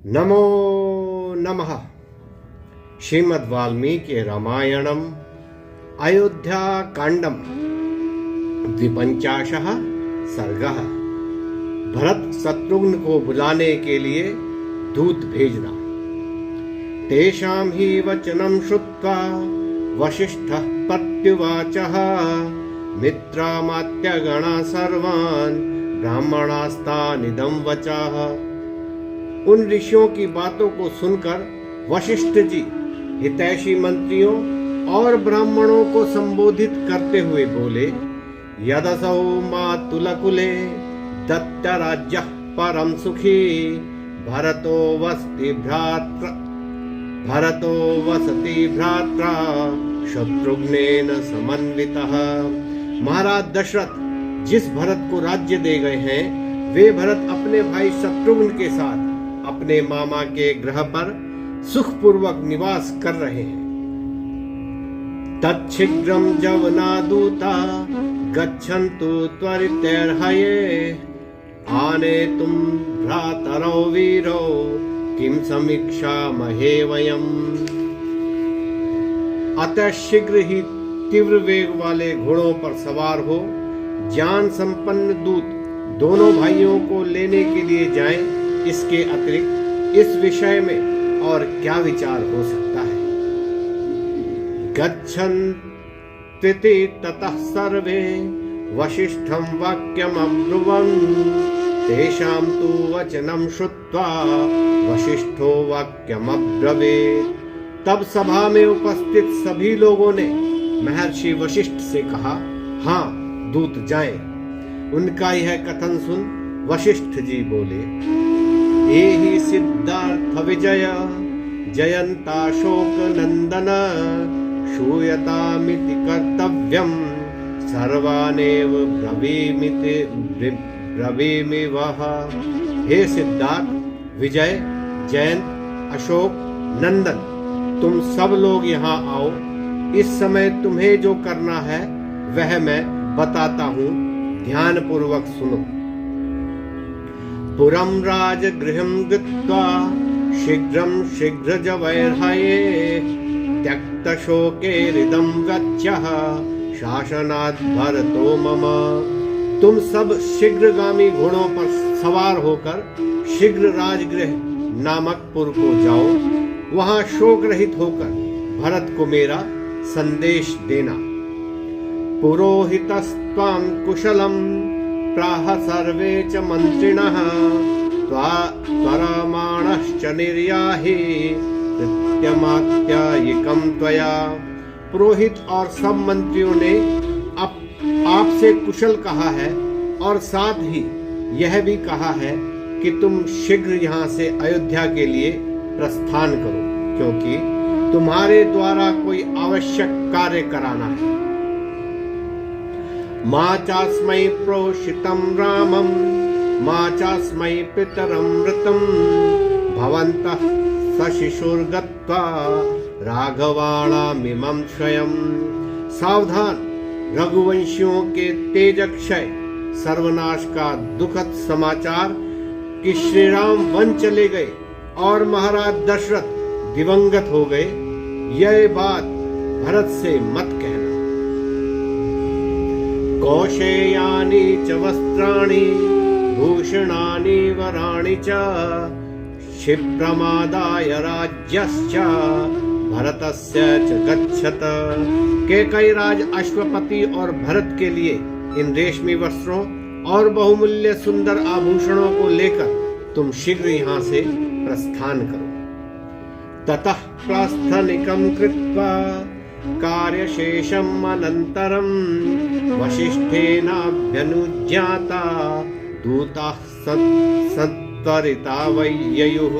नमो नमः। श्रीमद् वाल्मीकि रामायणम् अयोध्या कांडम द्विपंचाशः सर्गः। भरत शत्रुघ्न को बुलाने के लिए दूत भेजना। तेषां हि वचनं श्रुत्वा वसिष्ठः प्रत्युवाचः मित्रामात्यगणा सर्वान् ब्राह्मणास्तानिदं वचः। उन ऋषियों की बातों को सुनकर वशिष्ठ जी हितैषी मंत्रियों और ब्राह्मणों को संबोधित करते हुए बोले, यदसौ मातुलकुले दत्तराज्यः परम सुखी भरतो वसति भ्रात्रा शत्रुघ्नेन समन्वितः। महाराज दशरथ जिस भरत को राज्य दे गए हैं, वे भरत अपने भाई शत्रुघ्न के साथ अपने मामा के गृह पर सुखपूर्वक निवास कर रहे हैं। तच्छीघ्रं जवनादूता गच्छन्तु त्वरितैर्हये आनेतुं भ्रातरौ वीरौ किं समीक्षामहे वयम्। अतः शीघ्र ही तीव्र वेग वाले घोड़ों पर सवार हो ज्ञान संपन्न दूत दोनों भाइयों को लेने के लिए जाएं। इसके अतिरिक्त इस विषय में और क्या विचार हो सकता है। गच्छन्ति ततः सर्वे वसिष्ठं वाक्यमब्रुवन् तेषां तु वचनं श्रुत्वा वसिष्ठो वाक्यमब्रवीत्। तब सभा में उपस्थित सभी लोगों ने महर्षि वशिष्ठ से कहा, हाँ दूत जाएं। उनका यह कथन सुन वशिष्ठ जी बोले, एहि सिद्धार्थ विजय जयंताशोक नंदन श्रूयतामिति कर्तव्यं सर्वानेव ब्रवीमि वह। हे सिद्धार्थ, विजय, जयंत, अशोक, नंदन, तुम सब लोग यहाँ आओ। इस समय तुम्हें जो करना है वह मैं बताता हूँ, ध्यान पूर्वक सुनो। पुरं राजगृहं गत्वा शीघ्र जवैर्हये त्यक्तशोकेरिदं गच्छः शासनात् भरतो मम। तुम सब शीघ्रगामी घोड़ों पर सवार होकर शीघ्र राजगृह नामक पुर को जाओ। वहां शोक रहित होकर भरत को मेरा संदेश देना। पुरोहितस्त्वां कुशलं प्राह सर्वे च मंत्रिणः त्वरमाणश्च निर्याहि कृत्यमात्यायिकं त्वया। पुरोहित और सब मंत्रियों ने आपसे कुशल कहा है और साथ ही यह भी कहा है कि तुम शीघ्र यहाँ से अयोध्या के लिए प्रस्थान करो, क्योंकि तुम्हारे द्वारा कोई आवश्यक कार्य कराना है। मा चास्मै प्रोषितं रामं मा चास्मै पितरं मृतं भवन्तः सशिशुर्गत्वा राघवाणामिमं स्वयं। सावधान, रघुवंशियों के तेजक्षय सर्वनाश का दुखद समाचार कि श्री राम वन चले गए और महाराज दशरथ दिवंगत हो गए, यह बात भरत से मत कहना। कौशेयानि च वस्त्राणि भूषणानि वराणि च क्षिप्रमादाय राज्यश्च भरतस्य च गच्छत। कैकेयी राज अश्वपति और भरत के लिए इन रेशमी वस्त्रों और बहुमूल्य सुंदर आभूषणों को लेकर तुम शीघ्र यहाँ से प्रस्थान करो। ततः प्रस्थनिकं कृत्वा कार्यशेषम् अनन्तरं वसिष्ठेनाभ्यनुज्ञाता दूताः सत्वरिता वैययुः।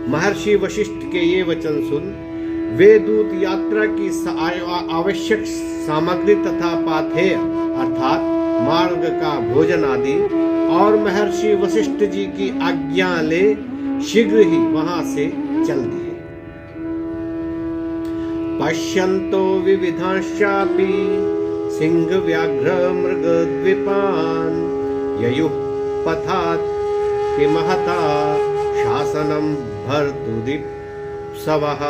महर्षि वशिष्ठ के ये वचन सुन वे दूत यात्रा की आवश्यक सामग्री तथा पाथेय अर्थात मार्ग का भोजन आदि और महर्षि वशिष्ठ जी की आज्ञा ले शीघ्र ही वहां से चल दिए। पश्यन्तो विविधांश्चापि सिंह व्याघ्र मृग द्विपान् ययुः पथात् किमहता शासन मार्गम भर्तुदीप सवः।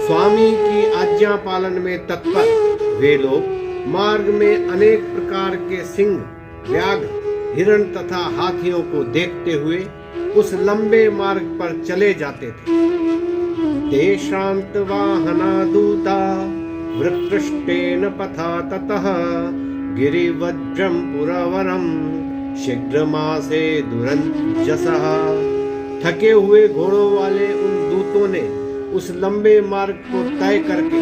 स्वामी की आज्ञा पालन में तत्पर वे लोग मार्ग में अनेक प्रकार के सिंह, व्याघ्र, हिरण तथा हाथियों को देखते हुए उस लंबे मार्ग पर चले जाते थे। तेषांत वाहना दूता वृत्तृष्टेन पथा ततः गिरिवज्रम पुरवरम शीघ्रमासे दुरंजसः। थके हुए घोड़ों वाले उन दूतों ने उस लंबे मार्ग को तय करके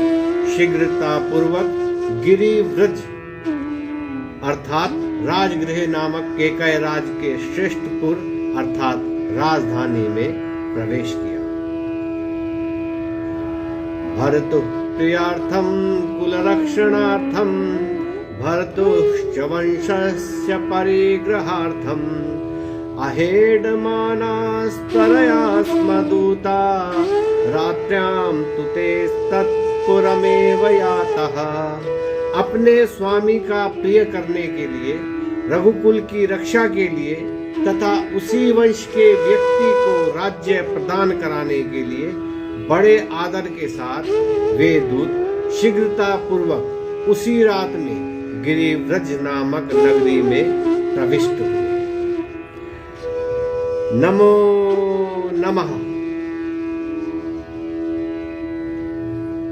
शीघ्रता पूर्वक गिरिव्रज अर्थात राजगृह नामक केकय राज के श्रेष्ठपुर अर्थात राजधानी में प्रवेश किया। भरतु प्रियार्थम कुलरक्षणार्थम भरतुश्च वंशस्य परिग्रहार्थम अहेडमानास्तरया स्म दूता रात्र्यां तु ते तत्पुरमेव यातः। अपने स्वामी का प्रिय करने के लिए, रघुकुल की रक्षा के लिए तथा उसी वंश के व्यक्ति को राज्य प्रदान कराने के लिए बड़े आदर के साथ वे दूत शीघ्रता पूर्वक उसी रात में गिरिव्रज नामक नगरी में प्रविष्ट हुए। नमो नमः।